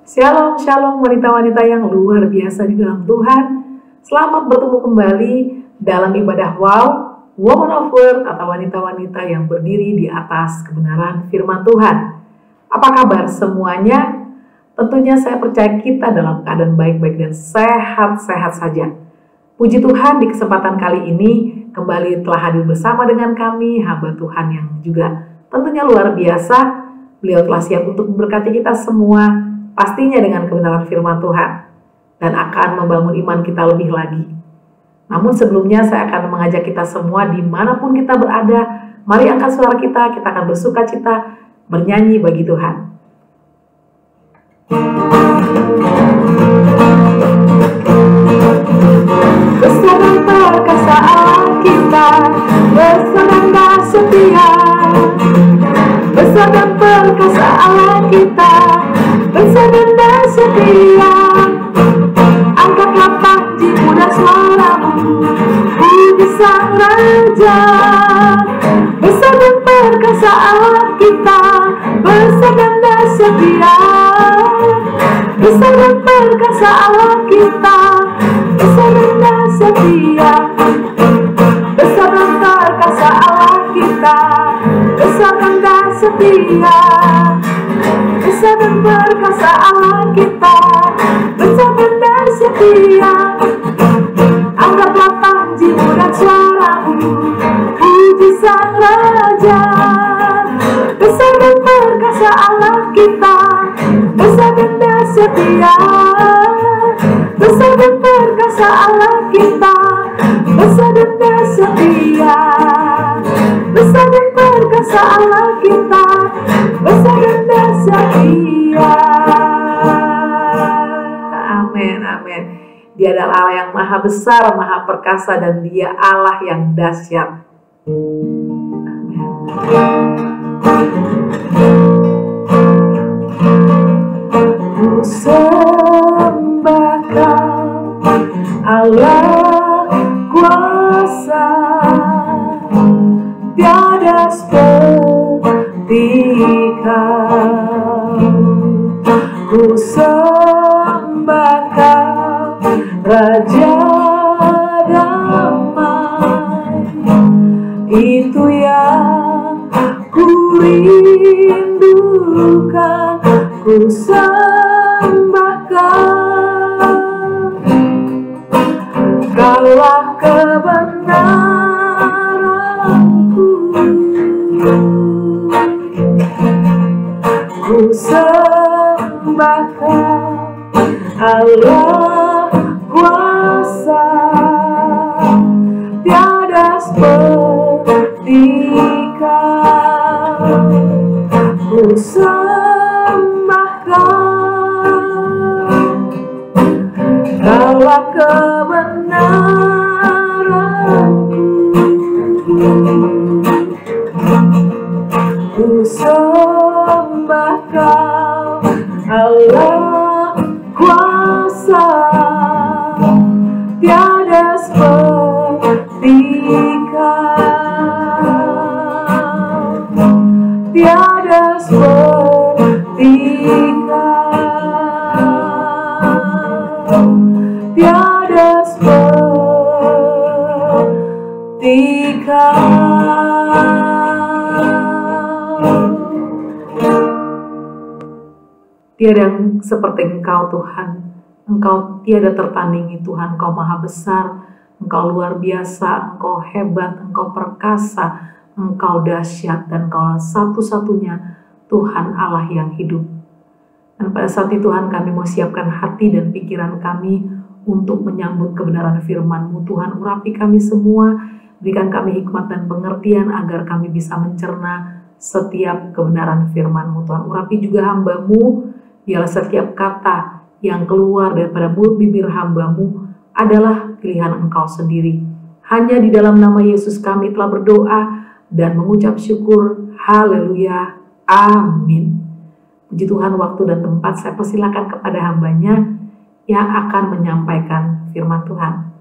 Shalom, shalom wanita-wanita yang luar biasa di dalam Tuhan. Selamat bertemu kembali dalam ibadah Wow, Woman of Word atau wanita-wanita yang berdiri di atas kebenaran firman Tuhan. Apa kabar semuanya? Tentunya saya percaya kita dalam keadaan baik-baik dan sehat-sehat saja. Puji Tuhan, di kesempatan kali ini kembali telah hadir bersama dengan kami, hamba Tuhan yang juga tentunya luar biasa. Beliau telah siap untuk memberkati kita semua, pastinya dengan kebenaran firman Tuhan, dan akan membangun iman kita lebih lagi. Namun sebelumnya saya akan mengajak kita semua dimanapun kita berada, mari angkat suara kita akan bersuka cita, bernyanyi bagi Tuhan. Besar dan perkasa Allah kita, besar dan setia. Besar dan perkasa Allah kita, besar dan setia. Angkatlah panjimu dan suaramu, puji Sang Raja. Besar dan perkasa Allah kita, besar dan setia. Besar dan perkasa Allah kita, besar dan setia. Besar dan perkasa Allah kita, besar dan setia. Besar dan perkasa Allah kita, besar dan setia. Angkatlah panjimu dan suaramu, puji Sang Raja. Besar dan perkasa Allah kita, besar dan setia. Besar dan perkasa Allah kita, besar dan setia. Besar dan perkasa Allah kita, besar dan setia. Amin, amin. Dia adalah Allah yang maha besar, maha perkasa, dan Dia Allah yang dahsyat. Ku sembah Kau, Allah kuasa, tiada seperti Kau. Ku sembah Kau, Raja damai, itu yang ku rindukan. Ku sembah Kau, Kaulah kebenaranku. Ku sembah Kau, Allah kuasa, tiada seperti Kau. Ku sembah Kau, Kaulah kebenaranku. Ku sembah Kau, Allah kuasa, tiada seperti Kau. Tiada seperti Kau. Tiada seperti Kau. Tiada yang seperti Engkau Tuhan. Engkau tiada tertandingi Tuhan. Engkau maha besar, Engkau luar biasa, Engkau hebat, Engkau perkasa, Engkau dahsyat, dan Engkau satu-satunya Tuhan Allah yang hidup. Dan pada saat itu Tuhan, kami mau siapkan hati dan pikiran kami untuk menyambut kebenaran firman-Mu. Tuhan, urapi kami semua, berikan kami hikmat dan pengertian agar kami bisa mencerna setiap kebenaran firman-Mu. Tuhan, urapi juga hamba-Mu, biarlah setiap kata yang keluar daripada mulut bibir hamba-Mu adalah pilihan Engkau sendiri. Hanya di dalam nama Yesus kami telah berdoa dan mengucap syukur. Haleluya. Amin. Puji Tuhan, waktu dan tempat saya persilakan kepada hambanya yang akan menyampaikan firman Tuhan.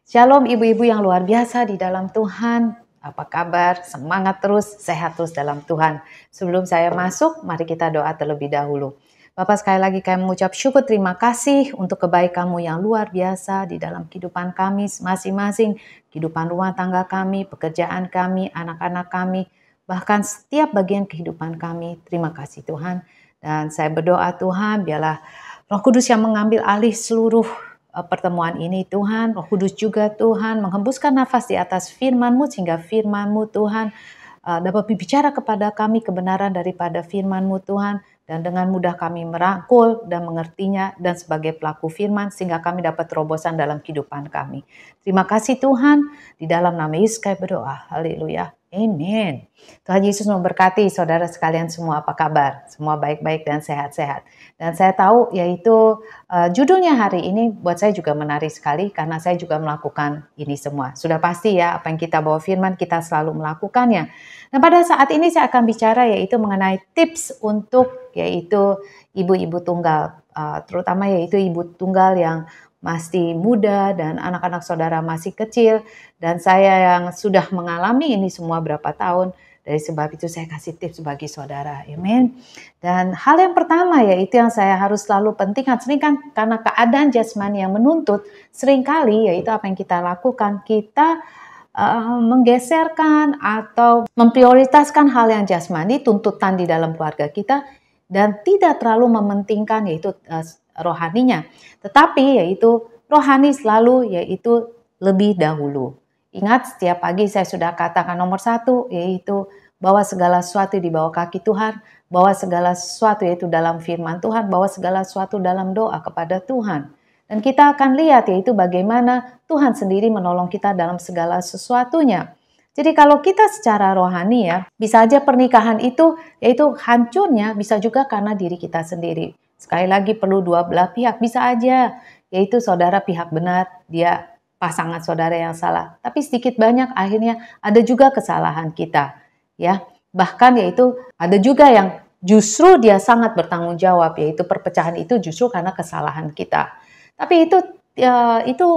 Shalom ibu-ibu yang luar biasa di dalam Tuhan. Apa kabar? Semangat terus, sehat terus dalam Tuhan. Sebelum saya masuk, mari kita doa terlebih dahulu. Bapak, sekali lagi kami mengucap syukur terima kasih untuk kebaikan-Mu yang luar biasa di dalam kehidupan kami masing-masing, kehidupan rumah tangga kami, pekerjaan kami, anak-anak kami, bahkan setiap bagian kehidupan kami. Terima kasih Tuhan. Dan saya berdoa Tuhan, biarlah Roh Kudus yang mengambil alih seluruh pertemuan ini Tuhan. Roh Kudus juga Tuhan menghembuskan nafas di atas firman-Mu sehingga firman-Mu Tuhan dapat berbicara kepada kami kebenaran daripada firman-Mu Tuhan. Dan dengan mudah kami merangkul dan mengertinya dan sebagai pelaku firman sehingga kami dapat terobosan dalam kehidupan kami. Terima kasih Tuhan, di dalam nama Yesus kami berdoa. Haleluya. Amin. Tuhan Yesus memberkati saudara sekalian semua, apa kabar? Semua baik-baik dan sehat-sehat. Dan saya tahu yaitu judulnya hari ini buat saya juga menarik sekali karena saya juga melakukan ini semua. Sudah pasti ya apa yang kita bawa firman kita selalu melakukannya. Nah pada saat ini saya akan bicara yaitu mengenai tips untuk yaitu ibu-ibu tunggal. Terutama yaitu ibu tunggal yang masih muda dan anak-anak saudara masih kecil. Dan saya yang sudah mengalami ini semua berapa tahun. Dari sebab itu saya kasih tips bagi saudara. Amin. Dan hal yang pertama yaitu yang saya harus selalu pentingkan. Sering kan karena keadaan jasmani yang menuntut. Seringkali yaitu apa yang kita lakukan. Kita menggeserkan atau memprioritaskan hal yang jasmani, tuntutan di dalam keluarga kita. Dan tidak terlalu mementingkan yaitu rohaninya. Tetapi yaitu rohani selalu yaitu lebih dahulu. Ingat setiap pagi saya sudah katakan nomor 1 yaitu bawa segala sesuatu di bawah kaki Tuhan. Bawa segala sesuatu yaitu dalam firman Tuhan. Bawa segala sesuatu dalam doa kepada Tuhan. Dan kita akan lihat yaitu bagaimana Tuhan sendiri menolong kita dalam segala sesuatunya. Jadi kalau kita secara rohani ya, bisa aja pernikahan itu yaitu hancurnya bisa juga karena diri kita sendiri. Sekali lagi perlu dua belah pihak, bisa aja yaitu saudara pihak benar, dia pasangan saudara yang salah. Tapi sedikit banyak akhirnya ada juga kesalahan kita. Ya, bahkan yaitu ada juga yang justru dia sangat bertanggung jawab, yaitu perpecahan itu justru karena kesalahan kita. Tapi itu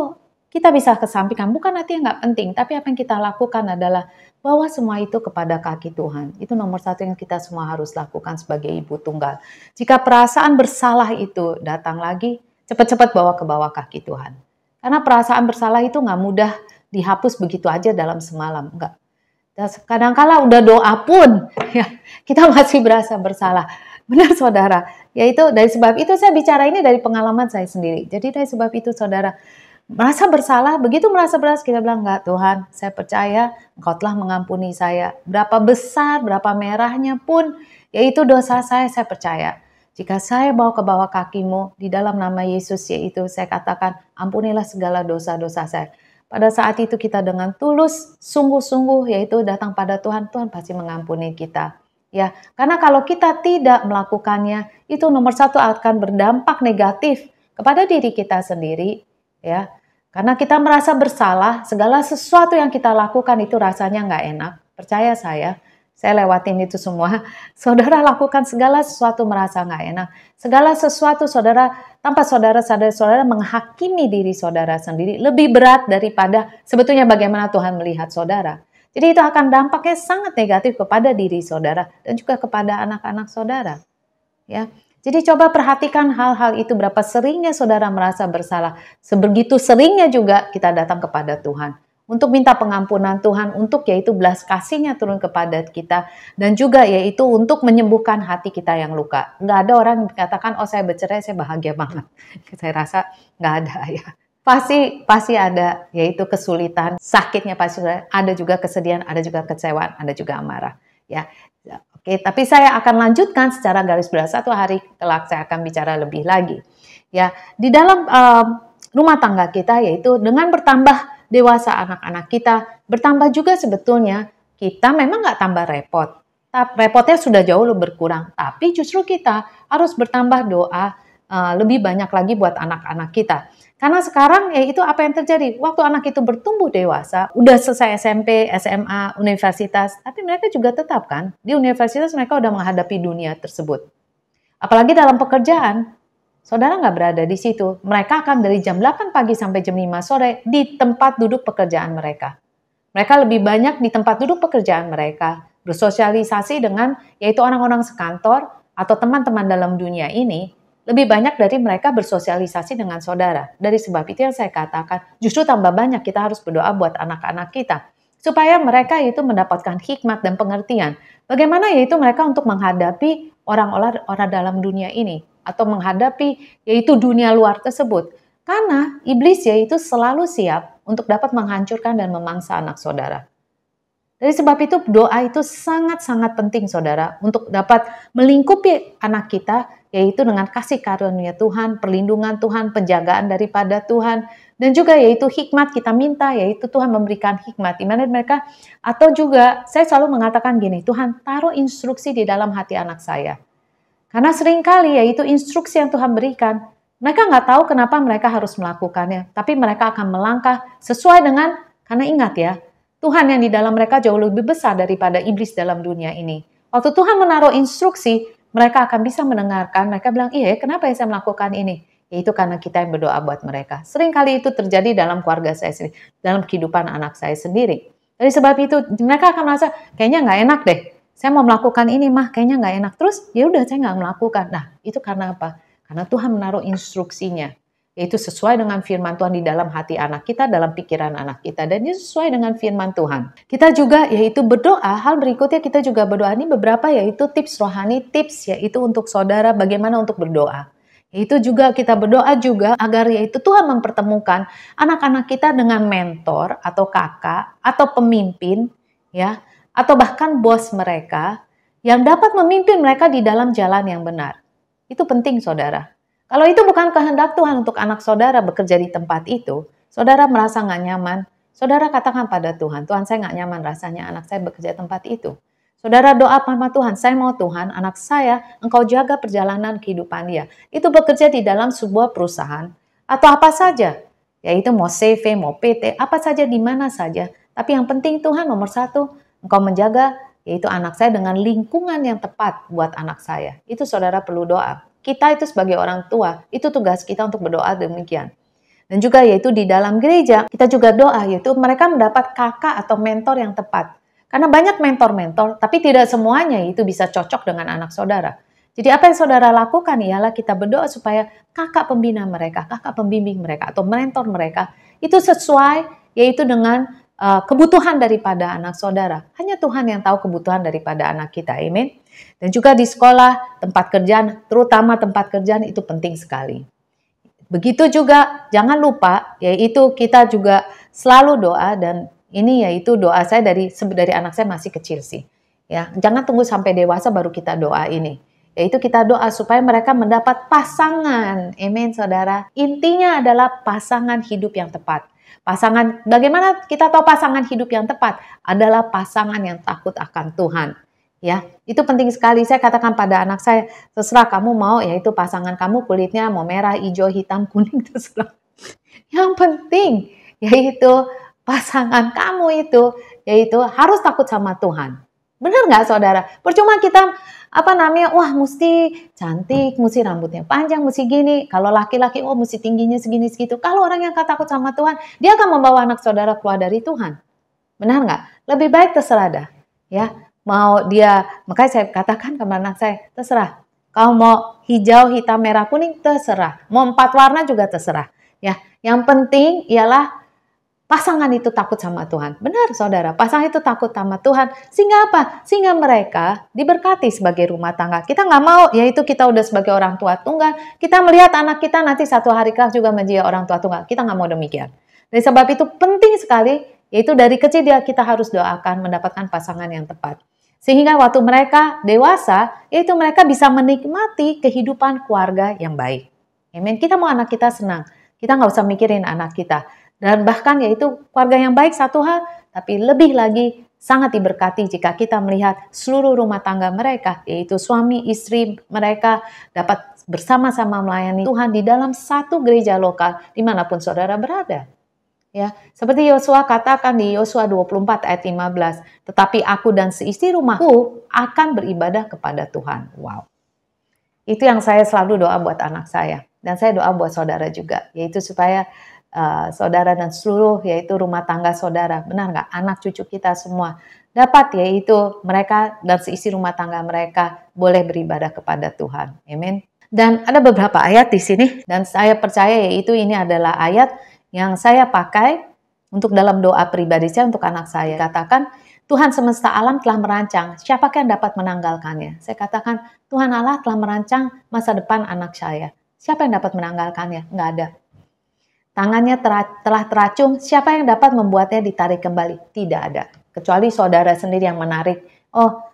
kita bisa kesampingkan, bukan artinya nggak penting, tapi apa yang kita lakukan adalah bawa semua itu kepada kaki Tuhan. Itu nomor 1 yang kita semua harus lakukan sebagai ibu tunggal. Jika perasaan bersalah itu datang lagi, cepat-cepat bawa ke bawah kaki Tuhan. Karena perasaan bersalah itu nggak mudah dihapus begitu aja dalam semalam, enggak. Kadang-kala udah doa pun, ya kita masih berasa bersalah. Benar saudara, yaitu dari sebab itu saya bicara ini dari pengalaman saya sendiri. Jadi dari sebab itu saudara, merasa bersalah, begitu merasa bersalah kita bilang, enggak Tuhan, saya percaya Engkau telah mengampuni saya. Berapa besar, berapa merahnya pun, yaitu dosa saya percaya. Jika saya bawa ke bawah kaki-Mu, di dalam nama Yesus, yaitu saya katakan, ampunilah segala dosa-dosa saya. Pada saat itu kita dengan tulus, sungguh-sungguh, yaitu datang pada Tuhan, Tuhan pasti mengampuni kita. Ya, karena kalau kita tidak melakukannya, itu nomor 1 akan berdampak negatif kepada diri kita sendiri. Ya, karena kita merasa bersalah, segala sesuatu yang kita lakukan itu rasanya nggak enak. Percaya saya lewatin itu semua. Saudara lakukan segala sesuatu merasa nggak enak. Segala sesuatu saudara, tanpa saudara sadar, saudara menghakimi diri saudara sendiri lebih berat daripada sebetulnya bagaimana Tuhan melihat saudara. Jadi itu akan dampaknya sangat negatif kepada diri saudara dan juga kepada anak-anak saudara. Ya. Jadi coba perhatikan hal-hal itu, berapa seringnya saudara merasa bersalah. Sebegitu seringnya juga kita datang kepada Tuhan. Untuk minta pengampunan Tuhan, untuk yaitu belas kasih-Nya turun kepada kita. Dan juga yaitu untuk menyembuhkan hati kita yang luka. Nggak ada orang yang katakan, oh saya bercerai, saya bahagia banget. Saya rasa nggak ada ya. Pasti ada yaitu kesulitan, sakitnya pasti ada juga kesedihan, ada juga kecewaan, ada juga amarah. Ya. Oke, tapi saya akan lanjutkan secara garis besar. Satu hari kelak saya akan bicara lebih lagi. Ya, di dalam rumah tangga kita yaitu dengan bertambah dewasa anak-anak kita, bertambah juga sebetulnya kita memang nggak tambah repot. Repotnya sudah jauh lebih berkurang, tapi justru kita harus bertambah doa lebih banyak lagi buat anak-anak kita. Karena sekarang yaitu apa yang terjadi, waktu anak itu bertumbuh dewasa, udah selesai SMP, SMA, universitas, tapi mereka juga tetap kan, di universitas mereka udah menghadapi dunia tersebut. Apalagi dalam pekerjaan, saudara nggak berada di situ, mereka akan dari jam 8 pagi sampai jam 5 sore di tempat duduk pekerjaan mereka. Mereka lebih banyak di tempat duduk pekerjaan mereka, bersosialisasi dengan yaitu orang-orang sekantor, atau teman-teman dalam dunia ini, lebih banyak dari mereka bersosialisasi dengan saudara. Dari sebab itu yang saya katakan, justru tambah banyak kita harus berdoa buat anak-anak kita. Supaya mereka itu mendapatkan hikmat dan pengertian. Bagaimana yaitu mereka untuk menghadapi orang-orang dalam dunia ini. Atau menghadapi yaitu dunia luar tersebut. Karena iblis yaitu selalu siap untuk dapat menghancurkan dan memangsa anak saudara. Dari sebab itu doa itu sangat-sangat penting saudara untuk dapat melingkupi anak kita yaitu dengan kasih karunia Tuhan, perlindungan Tuhan, penjagaan daripada Tuhan dan juga yaitu hikmat kita minta yaitu Tuhan memberikan hikmat di mana mereka atau juga saya selalu mengatakan gini, Tuhan taruh instruksi di dalam hati anak saya. Karena seringkali yaitu instruksi yang Tuhan berikan, mereka nggak tahu kenapa mereka harus melakukannya, tapi mereka akan melangkah sesuai dengan karena ingat ya, Tuhan yang di dalam mereka jauh lebih besar daripada iblis dalam dunia ini. Waktu Tuhan menaruh instruksi, mereka akan bisa mendengarkan. Mereka bilang, iya kenapa ya saya melakukan ini? Yaitu karena kita yang berdoa buat mereka. Seringkali itu terjadi dalam keluarga saya sendiri, dalam kehidupan anak saya sendiri. Dari sebab itu, mereka akan merasa, kayaknya nggak enak deh. Saya mau melakukan ini mah, kayaknya nggak enak. Terus, ya udah saya nggak melakukan. Nah, itu karena apa? Karena Tuhan menaruh instruksinya. Yaitu sesuai dengan firman Tuhan di dalam hati anak kita, dalam pikiran anak kita. Dan itu sesuai dengan firman Tuhan. Kita juga yaitu berdoa, hal berikutnya kita juga berdoa. Ini beberapa yaitu tips rohani, tips yaitu untuk saudara bagaimana untuk berdoa. Yaitu juga kita berdoa juga agar yaitu Tuhan mempertemukan anak-anak kita dengan mentor atau kakak atau pemimpin ya atau bahkan bos mereka yang dapat memimpin mereka di dalam jalan yang benar. Itu penting saudara. Kalau itu bukan kehendak Tuhan untuk anak saudara bekerja di tempat itu, saudara merasa nggak nyaman, saudara katakan pada Tuhan, Tuhan saya nggak nyaman rasanya anak saya bekerja di tempat itu. Saudara doa sama Tuhan, saya mau Tuhan anak saya, Engkau jaga perjalanan kehidupan dia. Itu bekerja di dalam sebuah perusahaan atau apa saja, yaitu mau CV, mau PT, apa saja, di mana saja. Tapi yang penting Tuhan nomor satu, Engkau menjaga yaitu anak saya dengan lingkungan yang tepat buat anak saya. Itu saudara perlu doa. Kita itu sebagai orang tua, itu tugas kita untuk berdoa demikian. Dan juga yaitu di dalam gereja, kita juga doa yaitu mereka mendapat kakak atau mentor yang tepat. Karena banyak mentor-mentor, tapi tidak semuanya itu bisa cocok dengan anak saudara. Jadi apa yang saudara lakukan ialah kita berdoa supaya kakak pembina mereka, kakak pembimbing mereka, atau mentor mereka, itu sesuai yaitu dengan kebutuhan daripada anak saudara. Hanya Tuhan yang tahu kebutuhan daripada anak kita, amin. Dan juga di sekolah, tempat kerjaan, terutama tempat kerjaan itu penting sekali. Begitu juga, jangan lupa, yaitu kita juga selalu doa dan ini yaitu doa saya dari anak saya masih kecil sih. Ya, jangan tunggu sampai dewasa baru kita doa ini. Yaitu kita doa supaya mereka mendapat pasangan. Amin, saudara. Intinya adalah pasangan hidup yang tepat. Pasangan, bagaimana kita tahu pasangan hidup yang tepat? Adalah pasangan yang takut akan Tuhan. Ya, itu penting sekali. Saya katakan pada anak saya, terserah kamu mau, yaitu pasangan kamu kulitnya mau merah, hijau, hitam, kuning, terserah. Yang penting yaitu pasangan kamu itu, yaitu harus takut sama Tuhan. Benar nggak saudara? Percuma kita wah mesti cantik, mesti rambutnya panjang, mesti gini. Kalau laki-laki, mesti tingginya segini segitu. Kalau orang yang takut sama Tuhan, dia akan membawa anak saudara keluar dari Tuhan. Benar nggak? Lebih baik terserah dah. Ya, mau dia, makanya saya katakan kepada anak saya, terserah. Kalau mau hijau, hitam, merah, kuning, terserah. Mau 4 warna juga terserah. Ya, yang penting ialah pasangan itu takut sama Tuhan. Benar saudara, pasangan itu takut sama Tuhan. Sehingga apa? Sehingga mereka diberkati sebagai rumah tangga. Kita nggak mau, yaitu kita udah sebagai orang tua tunggal. Kita melihat anak kita nanti satu hari kelak juga menjadi orang tua tunggal. Kita nggak mau demikian. Dari sebab itu penting sekali, yaitu dari kecil kita harus doakan mendapatkan pasangan yang tepat. Sehingga waktu mereka dewasa, yaitu mereka bisa menikmati kehidupan keluarga yang baik. Amin. Kita mau anak kita senang. Kita nggak usah mikirin anak kita. Dan bahkan yaitu keluarga yang baik satu hal, tapi lebih lagi sangat diberkati jika kita melihat seluruh rumah tangga mereka, yaitu suami, istri mereka dapat bersama-sama melayani Tuhan di dalam satu gereja lokal dimanapun saudara berada. Ya, seperti Yosua katakan di Yosua 24 ayat 15, tetapi aku dan seisi rumahku akan beribadah kepada Tuhan. Wow. Itu yang saya selalu doa buat anak saya. Dan saya doa buat saudara juga, yaitu supaya saudara dan seluruh yaitu rumah tangga saudara, benar nggak? Anak cucu kita semua dapat yaitu mereka dan seisi rumah tangga mereka boleh beribadah kepada Tuhan. Amin. Dan ada beberapa ayat di sini dan saya percaya yaitu ini adalah ayat yang saya pakai untuk dalam doa pribadi saya untuk anak saya. Katakan, Tuhan semesta alam telah merancang, siapakah yang dapat menanggalkannya? Saya katakan, Tuhan Allah telah merancang masa depan anak saya. Siapa yang dapat menanggalkannya? Nggak ada. Tangannya telah teracung, siapa yang dapat membuatnya ditarik kembali? Tidak ada. Kecuali saudara sendiri yang menarik. Oh,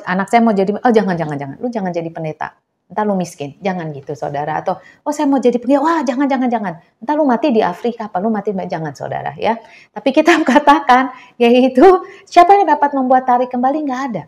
anak saya mau jadi, oh jangan. Lu jangan jadi pendeta. Entar lu miskin. Jangan gitu saudara. Atau, oh saya mau jadi pendeta. Wah jangan. Entar lu mati di Afrika, apa lu mati, jangan saudara ya. Tapi kita katakan, yaitu siapa yang dapat membuat tarik kembali? Nggak ada.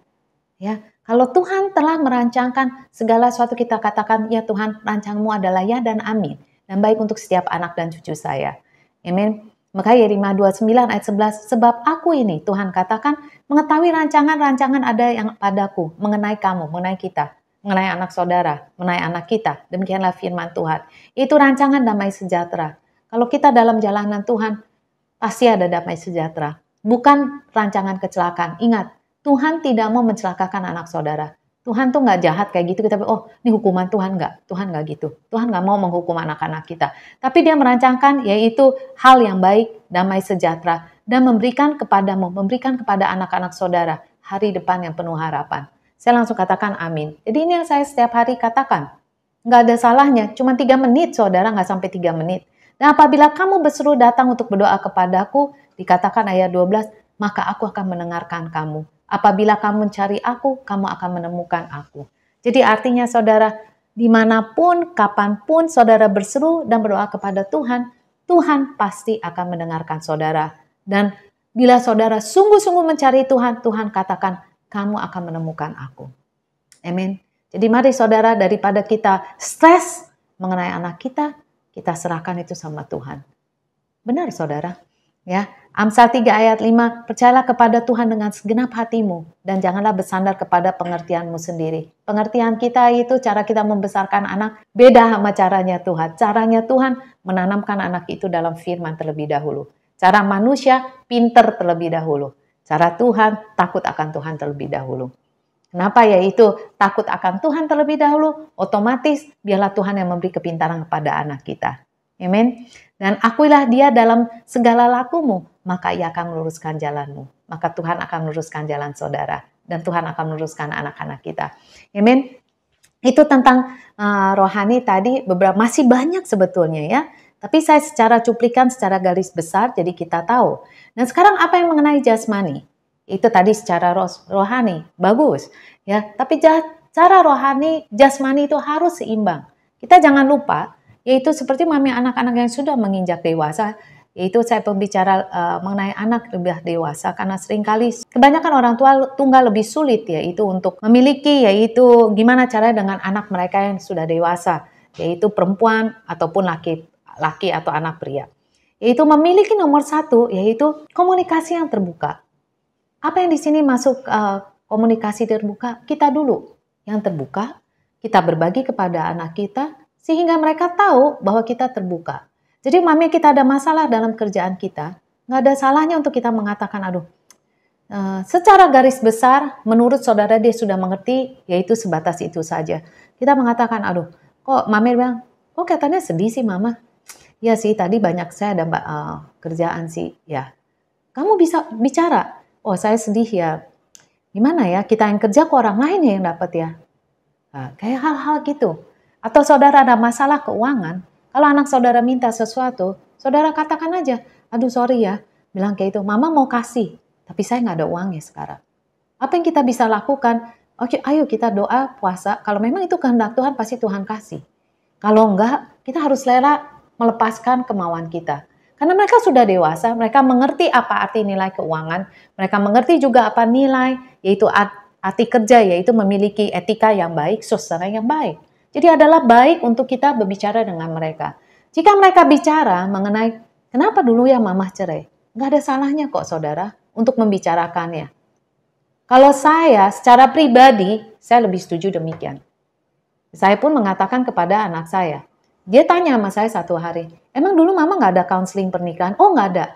Ya, kalau Tuhan telah merancangkan segala sesuatu, kita katakan, ya Tuhan, rancangmu adalah ya dan amin. Dan baik untuk setiap anak dan cucu saya. Amin. Maka Yeremia 29 ayat 11, sebab aku ini, Tuhan katakan, mengetahui rancangan-rancangan ada yang padaku, mengenai kamu, mengenai kita, mengenai anak saudara, mengenai anak kita. Demikianlah firman Tuhan. Itu rancangan damai sejahtera. Kalau kita dalam jalanan Tuhan, pasti ada damai sejahtera. Bukan rancangan kecelakaan. Ingat, Tuhan tidak mau mencelakakan anak saudara. Tuhan tuh nggak jahat kayak gitu, tapi oh ini hukuman Tuhan nggak. Tuhan nggak gitu. Tuhan nggak mau menghukum anak-anak kita. Tapi dia merancangkan yaitu hal yang baik, damai sejahtera, dan memberikan kepadamu, memberikan kepada anak-anak saudara hari depan yang penuh harapan. Saya langsung katakan amin. Jadi ini yang saya setiap hari katakan. Nggak ada salahnya, cuma 3 menit saudara, nggak sampai 3 menit. Dan apabila kamu berseru datang untuk berdoa kepadaku, dikatakan ayat 12, maka aku akan mendengarkan kamu. Apabila kamu mencari aku, kamu akan menemukan aku. Jadi artinya saudara, dimanapun, kapanpun saudara berseru dan berdoa kepada Tuhan, Tuhan pasti akan mendengarkan saudara. Dan bila saudara sungguh-sungguh mencari Tuhan, Tuhan katakan, kamu akan menemukan aku. Amin. Jadi mari saudara, daripada kita stres mengenai anak kita serahkan itu sama Tuhan. Benar saudara. Ya, Amsal 3 ayat 5, percayalah kepada Tuhan dengan segenap hatimu dan janganlah bersandar kepada pengertianmu sendiri. Pengertian kita itu cara kita membesarkan anak beda sama caranya Tuhan. Caranya Tuhan menanamkan anak itu dalam firman terlebih dahulu. Cara manusia pinter terlebih dahulu. Cara Tuhan takut akan Tuhan terlebih dahulu. Kenapa? Yaitu takut akan Tuhan terlebih dahulu, otomatis biarlah Tuhan yang memberi kepintaran kepada anak kita. Amin. Dan akuilah dia dalam segala lakumu, maka ia akan meluruskan jalanmu. Maka Tuhan akan meluruskan jalan saudara. Dan Tuhan akan meluruskan anak-anak kita. Amin. Itu tentang rohani tadi, beberapa masih banyak sebetulnya ya. Tapi saya secara cuplikan, secara garis besar, jadi kita tahu. Dan sekarang apa yang mengenai jasmani? Itu tadi secara rohani, bagus. Ya, tapi cara rohani, jasmani itu harus seimbang. Kita jangan lupa, yaitu seperti mami anak-anak yang sudah menginjak dewasa, yaitu saya pembicara mengenai anak lebih dewasa, karena seringkali kebanyakan orang tua tunggal lebih sulit yaitu untuk memiliki, yaitu gimana caranya dengan anak mereka yang sudah dewasa, yaitu perempuan ataupun laki atau anak pria. Yaitu memiliki nomor 1, yaitu komunikasi yang terbuka. Apa yang di sini masuk komunikasi terbuka? Kita dulu yang terbuka, kita berbagi kepada anak kita, sehingga mereka tahu bahwa kita terbuka. Jadi mami kita ada masalah dalam kerjaan kita, nggak ada salahnya untuk kita mengatakan, aduh, secara garis besar menurut saudara dia sudah mengerti, yaitu sebatas itu saja. Kita mengatakan, aduh, kok mami bilang, kok katanya sedih sih mama? Ya sih, tadi banyak saya ada kerjaan sih, ya. Kamu bisa bicara, oh saya sedih ya, gimana ya, kita yang kerja kok orang lain yang dapat ya. Nah, kayak hal-hal gitu. Atau saudara ada masalah keuangan, kalau anak saudara minta sesuatu, saudara katakan aja, aduh sorry ya, bilang kayak itu, mama mau kasih, tapi saya nggak ada uangnya sekarang. Apa yang kita bisa lakukan? Oke, ayo kita doa, puasa, kalau memang itu kehendak Tuhan, pasti Tuhan kasih. Kalau enggak, kita harus rela melepaskan kemauan kita. Karena mereka sudah dewasa, mereka mengerti apa arti nilai keuangan, mereka mengerti juga apa nilai, yaitu arti kerja, yaitu memiliki etika yang baik, suasana yang baik. Jadi adalah baik untuk kita berbicara dengan mereka. Jika mereka bicara mengenai kenapa dulu ya mama cerai, nggak ada salahnya kok saudara untuk membicarakannya. Kalau saya secara pribadi, saya lebih setuju demikian. Saya pun mengatakan kepada anak saya, dia tanya sama saya satu hari, emang dulu mama nggak ada counseling pernikahan? Oh nggak ada.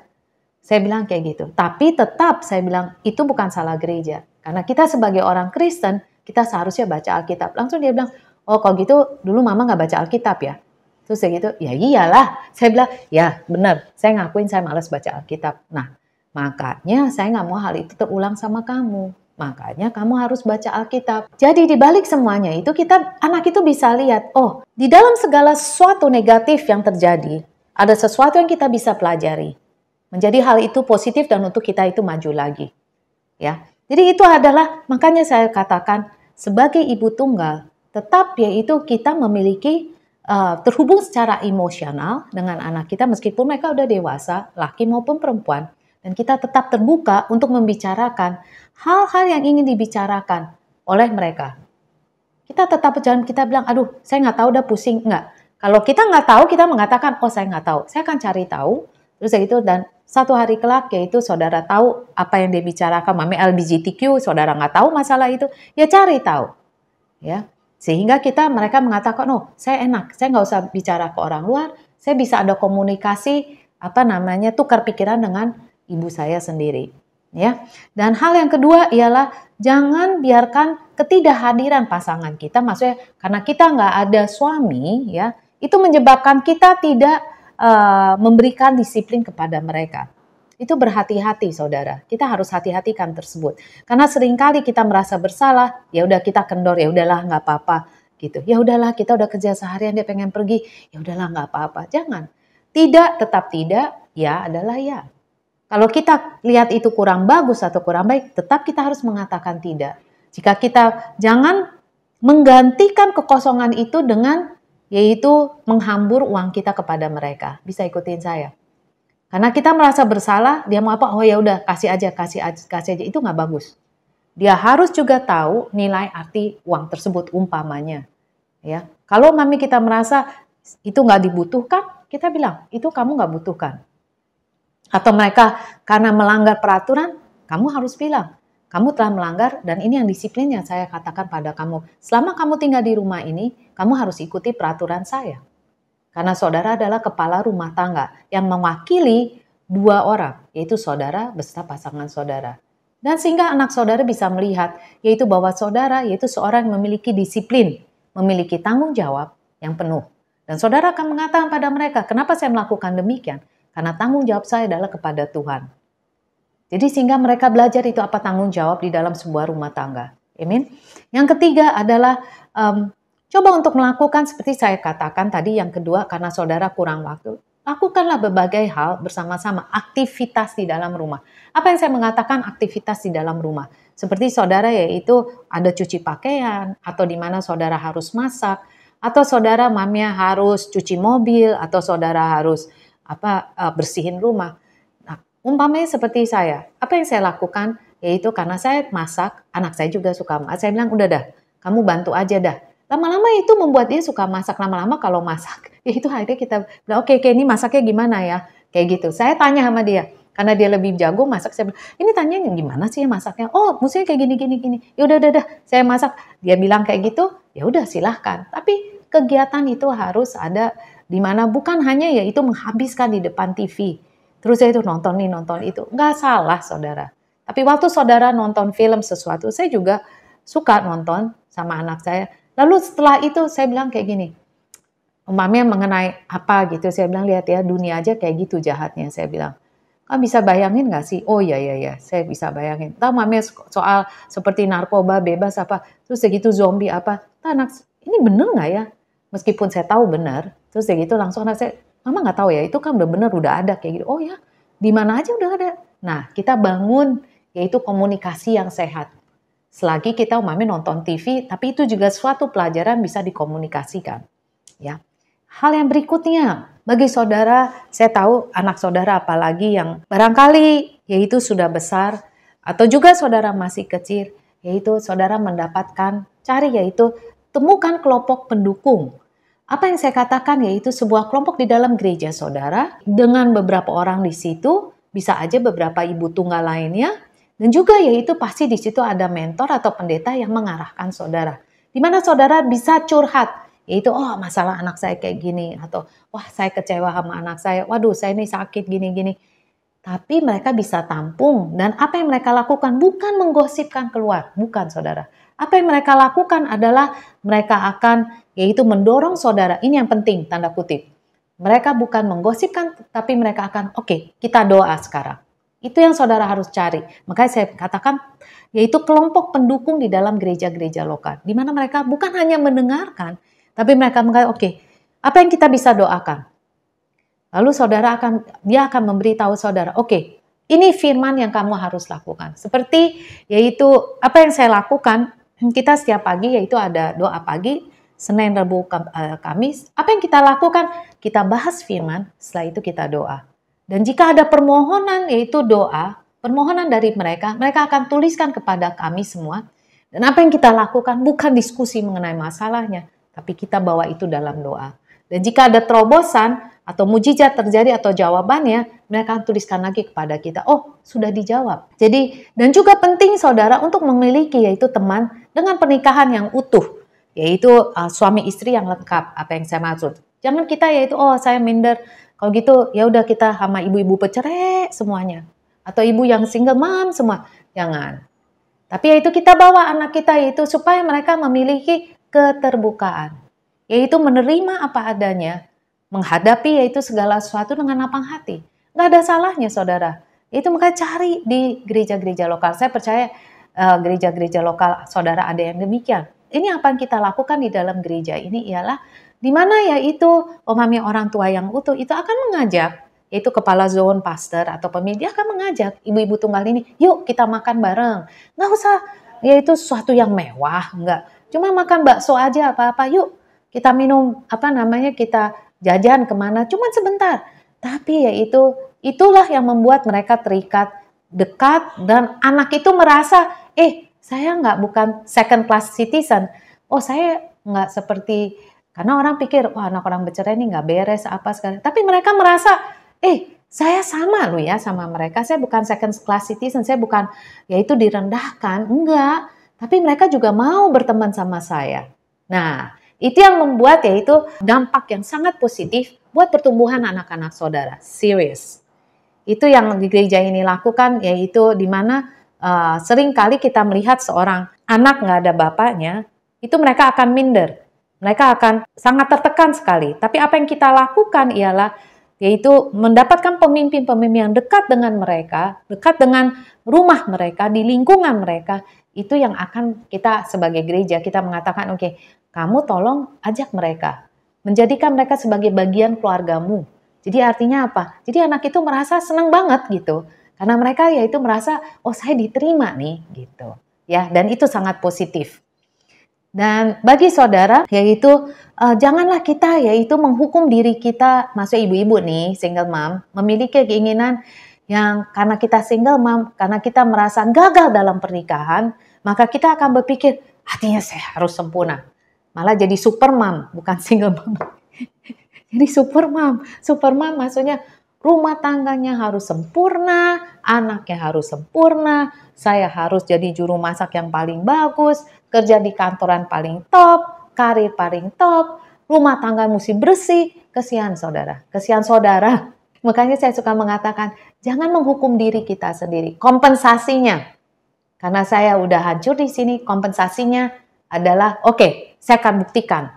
Saya bilang kayak gitu. Tapi tetap saya bilang itu bukan salah gereja. Karena kita sebagai orang Kristen, kita seharusnya baca Alkitab. Langsung dia bilang, oh kalau gitu dulu mama nggak baca Alkitab ya? Terus saya gitu, ya iyalah. Saya bilang, ya benar, saya ngakuin saya malas baca Alkitab. Nah, makanya saya nggak mau hal itu terulang sama kamu. Makanya kamu harus baca Alkitab. Jadi di balik semuanya itu anak itu bisa lihat, oh di dalam segala sesuatu negatif yang terjadi, ada sesuatu yang kita bisa pelajari. Menjadi hal itu positif dan untuk kita itu maju lagi. Ya. Jadi itu adalah, makanya saya katakan sebagai ibu tunggal, tetap yaitu kita memiliki terhubung secara emosional dengan anak kita meskipun mereka udah dewasa, laki maupun perempuan. Dan kita tetap terbuka untuk membicarakan hal-hal yang ingin dibicarakan oleh mereka. Kita tetap jangan kita bilang, aduh saya nggak tahu, udah pusing. Enggak. Kalau kita nggak tahu, kita mengatakan, oh saya nggak tahu. Saya akan cari tahu. Terus gitu, dan satu hari kelak yaitu saudara tahu apa yang dia bicarakan, mami LGBTQ, saudara nggak tahu masalah itu, ya cari tahu. Ya. Sehingga mereka mengatakan, oh saya enak, saya nggak usah bicara ke orang luar, saya bisa ada komunikasi, tukar pikiran dengan ibu saya sendiri. Ya. Dan hal yang kedua ialah jangan biarkan ketidakhadiran pasangan kita, maksudnya karena kita nggak ada suami, ya, itu menyebabkan kita tidak memberikan disiplin kepada mereka. Itu berhati-hati saudara, kita harus hati-hatikan tersebut. Karena seringkali kita merasa bersalah, ya udah kita kendor, ya udahlah nggak apa-apa gitu. Ya udahlah kita udah kerja seharian dia pengen pergi, ya udahlah nggak apa-apa. Jangan. Tidak, tetap tidak, ya adalah ya. Kalau kita lihat itu kurang bagus atau kurang baik, tetap kita harus mengatakan tidak. Jika kita jangan menggantikan kekosongan itu dengan yaitu menghambur uang kita kepada mereka. Bisa ikutin saya. Karena kita merasa bersalah, dia mau apa? Oh ya udah, kasih aja. Itu nggak bagus. Dia harus juga tahu nilai arti uang tersebut umpamanya. Ya, kalau mami kita merasa itu nggak dibutuhkan, kita bilang itu kamu nggak butuhkan. Atau mereka karena melanggar peraturan, kamu harus bilang, kamu telah melanggar dan ini yang disiplin yang saya katakan pada kamu. Selama kamu tinggal di rumah ini, kamu harus ikuti peraturan saya. Karena saudara adalah kepala rumah tangga yang mewakili 2 orang, yaitu saudara beserta pasangan saudara. Dan sehingga anak saudara bisa melihat, yaitu bahwa saudara yaitu seorang yang memiliki disiplin, memiliki tanggung jawab yang penuh. Dan saudara akan mengatakan pada mereka, kenapa saya melakukan demikian? Karena tanggung jawab saya adalah kepada Tuhan. Jadi sehingga mereka belajar itu apa tanggung jawab di dalam sebuah rumah tangga. Amin. Yang ketiga adalah coba untuk melakukan seperti saya katakan tadi, yang kedua karena saudara kurang waktu. Lakukanlah berbagai hal bersama-sama, aktivitas di dalam rumah. Apa yang saya mengatakan aktivitas di dalam rumah? Seperti saudara yaitu ada cuci pakaian, atau di mana saudara harus masak, atau saudara mamnya harus cuci mobil, atau saudara harus bersihin rumah. Umpamanya seperti saya, apa yang saya lakukan yaitu karena saya masak, anak saya juga suka masak. Saya bilang udah dah, kamu bantu aja dah. Lama-lama itu membuat dia suka masak. Lama-lama kalau masak, ya itu akhirnya kita bilang oke, ini masaknya gimana ya? Kayak gitu. Saya tanya sama dia, karena dia lebih jago masak. Saya bilang, ini tanyanya gimana sih masaknya? Oh, mestinya kayak gini. Ya udah, saya masak. Dia bilang kayak gitu, ya udah silahkan. Tapi kegiatan itu harus ada di mana bukan hanya yaitu menghabiskan di depan TV. Terus saya itu nonton itu. Nggak salah saudara. Tapi waktu saudara nonton film sesuatu, saya juga suka nonton sama anak saya. Lalu setelah itu saya bilang kayak gini, umpamanya mengenai apa gitu, saya bilang lihat ya dunia aja kayak gitu jahatnya. Saya bilang, kamu bisa bayangin nggak sih? Oh ya, saya bisa bayangin. Tahu mamanya soal seperti narkoba bebas apa, terus segitu zombie apa. Anak, ini bener nggak ya? Meskipun saya tahu benar, terus segitu langsung anak saya, mama nggak tahu ya, itu kan udah bener, udah ada kayak gitu. Oh ya, di mana aja udah ada. Nah, kita bangun yaitu komunikasi yang sehat. Selagi kita nonton TV, tapi itu juga suatu pelajaran bisa dikomunikasikan. Ya. Hal yang berikutnya, bagi saudara, saya tahu anak saudara apalagi yang barangkali yaitu sudah besar, atau juga saudara masih kecil, yaitu saudara mendapatkan, yaitu temukan kelompok pendukung. Apa yang saya katakan yaitu sebuah kelompok di dalam gereja saudara, dengan beberapa orang di situ, bisa aja beberapa ibu tunggal lainnya, dan juga yaitu pasti di situ ada mentor atau pendeta yang mengarahkan saudara. Di mana saudara bisa curhat, yaitu oh masalah anak saya kayak gini, atau wah saya kecewa sama anak saya, waduh saya ini sakit gini-gini. tapi mereka bisa tampung. Dan apa yang mereka lakukan bukan menggosipkan keluar, bukan saudara. Apa yang mereka lakukan adalah mereka akan yaitu mendorong saudara. Ini yang penting, tanda kutip. Mereka bukan menggosipkan, tapi mereka akan, oke, kita doa sekarang. Itu yang saudara harus cari. Makanya saya katakan, yaitu kelompok pendukung di dalam gereja-gereja lokal. Di mana mereka bukan hanya mendengarkan, tapi mereka mengatakan, oke, apa yang kita bisa doakan? Lalu dia akan memberitahu saudara, oke, ini firman yang kamu harus lakukan. Seperti yaitu apa yang saya lakukan, kita setiap pagi yaitu ada doa pagi, Senin, Rabu, Kamis. Apa yang kita lakukan? Kita bahas firman, setelah itu kita doa. Dan jika ada permohonan yaitu doa, permohonan dari mereka akan tuliskan kepada kami semua. Dan apa yang kita lakukan bukan diskusi mengenai masalahnya, tapi kita bawa itu dalam doa. Dan jika ada terobosan, atau mujizat terjadi atau jawabannya, mereka akan tuliskan lagi kepada kita. Oh, sudah dijawab. Jadi, dan juga penting saudara untuk memiliki yaitu teman dengan pernikahan yang utuh. Yaitu suami istri yang lengkap, apa yang saya maksud. Jangan kita yaitu, oh saya minder. Kalau gitu, ya udah kita sama ibu-ibu pecerai semuanya. Atau ibu yang single mom semua. Jangan. Tapi yaitu kita bawa anak kita yaitu supaya mereka memiliki keterbukaan. Yaitu menerima apa adanya. Menghadapi yaitu segala sesuatu dengan lapang hati. Nggak ada salahnya saudara. Itu makanya cari di gereja-gereja lokal. Saya percaya gereja-gereja lokal saudara ada yang demikian. Ini apa yang kita lakukan di dalam gereja ini ialah di mana yaitu pemahaman orang tua yang utuh itu akan mengajak yaitu kepala zone, pastor atau pemimpin akan mengajak ibu-ibu tunggal ini, yuk kita makan bareng. Nggak usah yaitu sesuatu yang mewah, enggak. Cuma makan bakso aja apa-apa, yuk kita minum kita jajan kemana, cuma sebentar. Tapi yaitu itulah yang membuat mereka terikat dekat dan anak itu merasa, saya bukan second class citizen. Oh saya nggak seperti, karena orang pikir, wah anak orang bercerai ini nggak beres apa sekali. Tapi mereka merasa, saya sama loh ya sama mereka. Saya bukan second class citizen, saya bukan yaitu direndahkan, enggak. Tapi mereka juga mau berteman sama saya. Nah, itu yang membuat yaitu dampak yang sangat positif buat pertumbuhan anak-anak saudara. Serius. Itu yang di gereja ini lakukan yaitu di mana sering kali kita melihat seorang anak nggak ada bapaknya, itu mereka akan minder. Mereka akan sangat tertekan sekali. Tapi apa yang kita lakukan ialah yaitu mendapatkan pemimpin-pemimpin yang dekat dengan mereka, dekat dengan rumah mereka, di lingkungan mereka. Itu yang akan kita sebagai gereja, kita mengatakan, oke, kamu tolong ajak mereka. Menjadikan mereka sebagai bagian keluargamu. Jadi artinya apa? Jadi anak itu merasa senang banget gitu. Karena mereka yaitu merasa, oh saya diterima nih gitu. Ya, dan itu sangat positif. Dan bagi saudara, yaitu janganlah kita yaitu menghukum diri kita, maksudnya ibu-ibu nih, single mom, memiliki keinginan yang karena kita single mom, karena kita merasa gagal dalam pernikahan, maka kita akan berpikir, artinya saya harus sempurna. Malah jadi super mom, bukan single mom. Jadi super mom. Super mom maksudnya rumah tangganya harus sempurna, anaknya harus sempurna, saya harus jadi juru masak yang paling bagus, kerja di kantoran paling top, karir paling top, rumah tangga mesti bersih. Kesian saudara, kesian saudara. Makanya saya suka mengatakan, jangan menghukum diri kita sendiri. Kompensasinya, karena saya udah hancur di sini, kompensasinya adalah, oke, saya akan buktikan.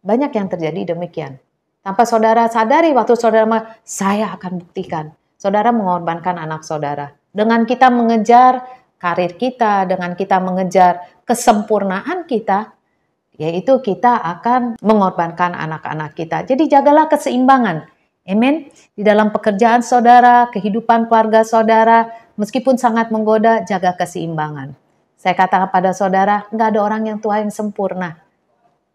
Banyak yang terjadi demikian. Tanpa saudara sadari, waktu saudara saya akan buktikan. Saudara mengorbankan anak saudara. Dengan kita mengejar karir kita, dengan kita mengejar kesempurnaan kita, yaitu kita akan mengorbankan anak-anak kita. Jadi jagalah keseimbangan. Amin. Di dalam pekerjaan saudara, kehidupan keluarga saudara, meskipun sangat menggoda, jaga keseimbangan. Saya katakan pada saudara, nggak ada orang yang tua yang sempurna.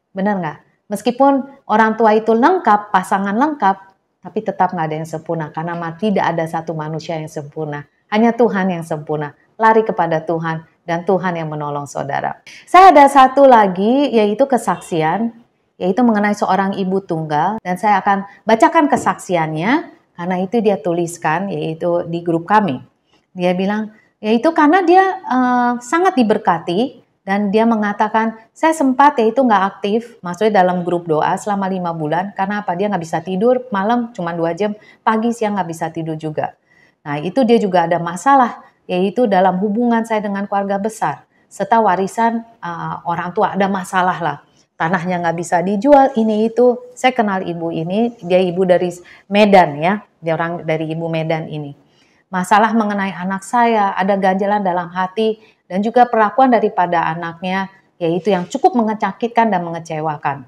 Benar nggak? Meskipun orang tua itu lengkap, pasangan lengkap, tapi tetap nggak ada yang sempurna. Karena tidak ada satu manusia yang sempurna. Hanya Tuhan yang sempurna. Lari kepada Tuhan dan Tuhan yang menolong saudara. Saya ada satu lagi, yaitu kesaksian, yaitu mengenai seorang ibu tunggal. Dan saya akan bacakan kesaksiannya, karena itu dia tuliskan, yaitu di grup kami. Dia bilang, yaitu karena dia sangat diberkati, dan dia mengatakan, saya sempat yaitu nggak aktif, maksudnya dalam grup doa selama 5 bulan, karena apa? Dia nggak bisa tidur, malam cuma 2 jam, pagi siang nggak bisa tidur juga. Nah, itu dia juga ada masalah, yaitu dalam hubungan saya dengan keluarga besar, serta warisan orang tua, ada masalah lah. Tanahnya nggak bisa dijual, ini itu. Saya kenal ibu ini, dia ibu dari Medan ya, dia orang dari ibu Medan ini. Masalah mengenai anak saya, ada ganjalan dalam hati, dan juga perlakuan daripada anaknya, yaitu yang cukup menyakitkan dan mengecewakan.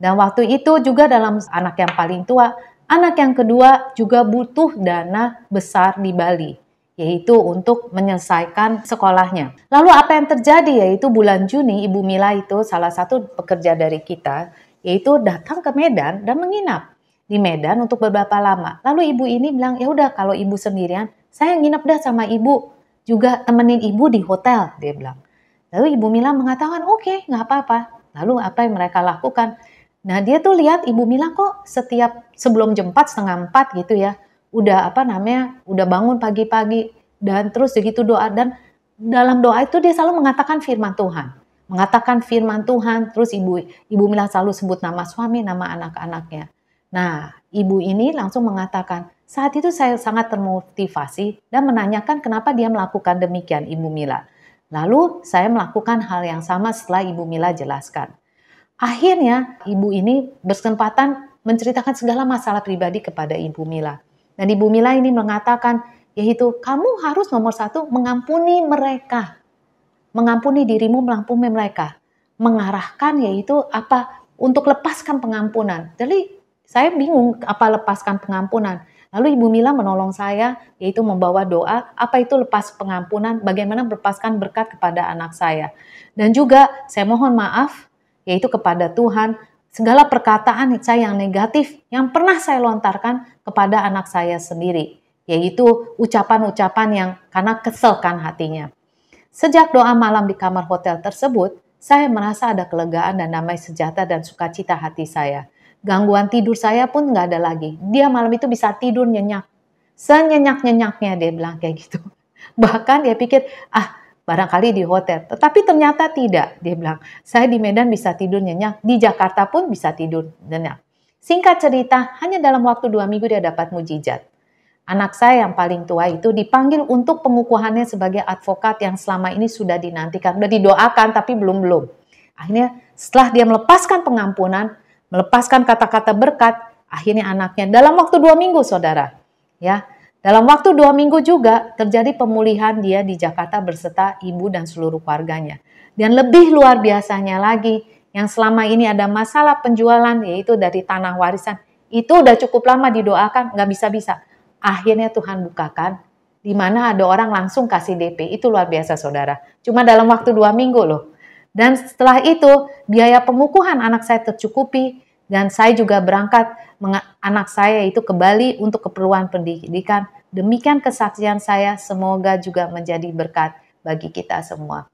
Dan waktu itu juga dalam anak yang paling tua, anak yang kedua juga butuh dana besar di Bali, yaitu untuk menyelesaikan sekolahnya. Lalu apa yang terjadi, yaitu bulan Juni, Ibu Mila itu salah satu pekerja dari kita, yaitu datang ke Medan dan menginap di Medan untuk beberapa lama. Lalu ibu ini bilang, ya udah kalau ibu sendirian, saya nginep dah sama ibu, juga temenin ibu di hotel, dia bilang. Lalu Ibu Mila mengatakan, oke, nggak apa-apa. Lalu apa yang mereka lakukan? Nah, dia tuh lihat Ibu Mila kok setiap sebelum jam 4, setengah 4 gitu ya, udah udah bangun pagi-pagi dan terus begitu doa, dan dalam doa itu dia selalu mengatakan firman Tuhan. Mengatakan firman Tuhan, terus Ibu Mila selalu sebut nama suami, nama anak-anaknya. Nah, ibu ini langsung mengatakan, saat itu saya sangat termotivasi dan menanyakan kenapa dia melakukan demikian, Ibu Mila. Lalu saya melakukan hal yang sama setelah Ibu Mila jelaskan. Akhirnya ibu ini berkesempatan menceritakan segala masalah pribadi kepada Ibu Mila. Dan Ibu Mila ini mengatakan, yaitu kamu harus nomor satu mengampuni mereka. Mengampuni dirimu, mengampuni mereka. Mengarahkan yaitu apa? Untuk lepaskan pengampunan. Jadi saya bingung apa lepaskan pengampunan. Lalu Ibu Mila menolong saya, yaitu membawa doa, apa itu lepas pengampunan, bagaimana melepaskan berkat kepada anak saya. Dan juga saya mohon maaf, yaitu kepada Tuhan, segala perkataan saya yang negatif, yang pernah saya lontarkan kepada anak saya sendiri, yaitu ucapan-ucapan yang karena keselkan hatinya. Sejak doa malam di kamar hotel tersebut, saya merasa ada kelegaan dan damai sejahtera dan sukacita hati saya. Gangguan tidur saya pun nggak ada lagi. Dia malam itu bisa tidur nyenyak. Senyenyak-nyenyaknya dia bilang kayak gitu. Bahkan dia pikir, barangkali di hotel. Tetapi ternyata tidak. Dia bilang, saya di Medan bisa tidur nyenyak. Di Jakarta pun bisa tidur nyenyak. Singkat cerita, hanya dalam waktu 2 minggu dia dapat mujizat. Anak saya yang paling tua itu dipanggil untuk pengukuhannya sebagai advokat yang selama ini sudah dinantikan. Sudah didoakan tapi belum. Akhirnya setelah dia melepaskan pengampunan, melepaskan kata-kata berkat, akhirnya anaknya dalam waktu 2 minggu, saudara. Ya, dalam waktu 2 minggu juga terjadi pemulihan dia di Jakarta berserta ibu dan seluruh keluarganya. Dan lebih luar biasanya lagi, yang selama ini ada masalah penjualan, yaitu dari tanah warisan, itu udah cukup lama didoakan, nggak bisa-bisa. Akhirnya Tuhan bukakan, di mana ada orang langsung kasih DP. Itu luar biasa, saudara. Cuma dalam waktu 2 minggu loh. Dan setelah itu, biaya pengukuhan anak saya tercukupi, dan saya juga berangkat anak saya itu ke Bali untuk keperluan pendidikan. Demikian kesaksian saya, semoga juga menjadi berkat bagi kita semua.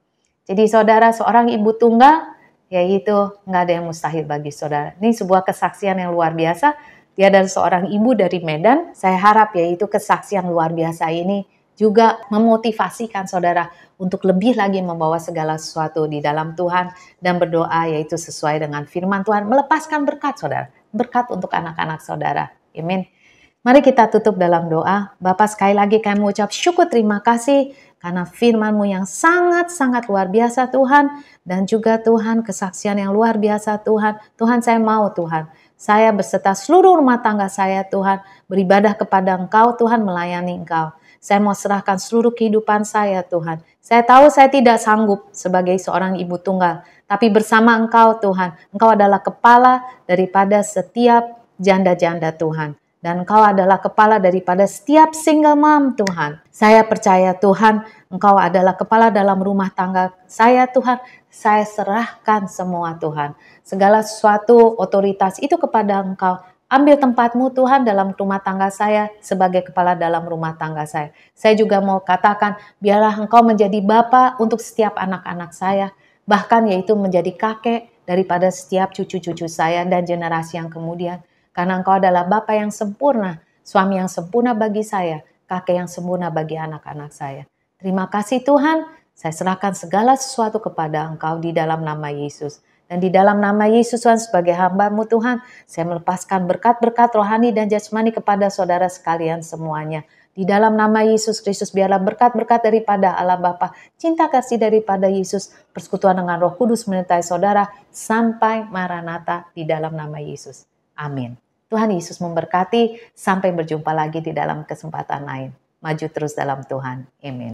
Jadi saudara, seorang ibu tunggal, yaitu nggak ada yang mustahil bagi saudara. Ini sebuah kesaksian yang luar biasa. Dia adalah seorang ibu dari Medan. Saya harap yaitu kesaksian luar biasa ini juga memotivasikan saudara untuk lebih lagi membawa segala sesuatu di dalam Tuhan dan berdoa yaitu sesuai dengan firman Tuhan, melepaskan berkat saudara, berkat untuk anak-anak saudara. Amin. Mari kita tutup dalam doa. Bapa, sekali lagi kami mengucap syukur terima kasih karena firman-Mu yang sangat-sangat luar biasa Tuhan, dan juga Tuhan kesaksian yang luar biasa Tuhan. Tuhan, saya mau Tuhan, saya beserta seluruh rumah tangga saya Tuhan, beribadah kepada Engkau Tuhan, melayani Engkau. Saya mau serahkan seluruh kehidupan saya Tuhan. Saya tahu saya tidak sanggup sebagai seorang ibu tunggal. Tapi bersama Engkau Tuhan, Engkau adalah kepala daripada setiap janda-janda Tuhan. Dan Engkau adalah kepala daripada setiap single mom Tuhan. Saya percaya Tuhan, Engkau adalah kepala dalam rumah tangga saya Tuhan. Saya serahkan semua Tuhan. Segala sesuatu otoritas itu kepada Engkau. Ambil tempatmu Tuhan dalam rumah tangga saya sebagai kepala dalam rumah tangga saya. Saya juga mau katakan, biarlah Engkau menjadi Bapa untuk setiap anak-anak saya. Bahkan yaitu menjadi kakek daripada setiap cucu-cucu saya dan generasi yang kemudian. Karena Engkau adalah Bapa yang sempurna, suami yang sempurna bagi saya, kakek yang sempurna bagi anak-anak saya. Terima kasih Tuhan, saya serahkan segala sesuatu kepada Engkau di dalam nama Yesus. Dan di dalam nama Yesus Tuhan, sebagai hamba-Mu Tuhan, saya melepaskan berkat-berkat rohani dan jasmani kepada saudara sekalian semuanya. Di dalam nama Yesus Kristus, biarlah berkat-berkat daripada Allah Bapa, cinta kasih daripada Yesus, persekutuan dengan Roh Kudus menyertai saudara sampai Maranatha di dalam nama Yesus. Amin. Tuhan Yesus memberkati. Sampai berjumpa lagi di dalam kesempatan lain. Maju terus dalam Tuhan. Amin.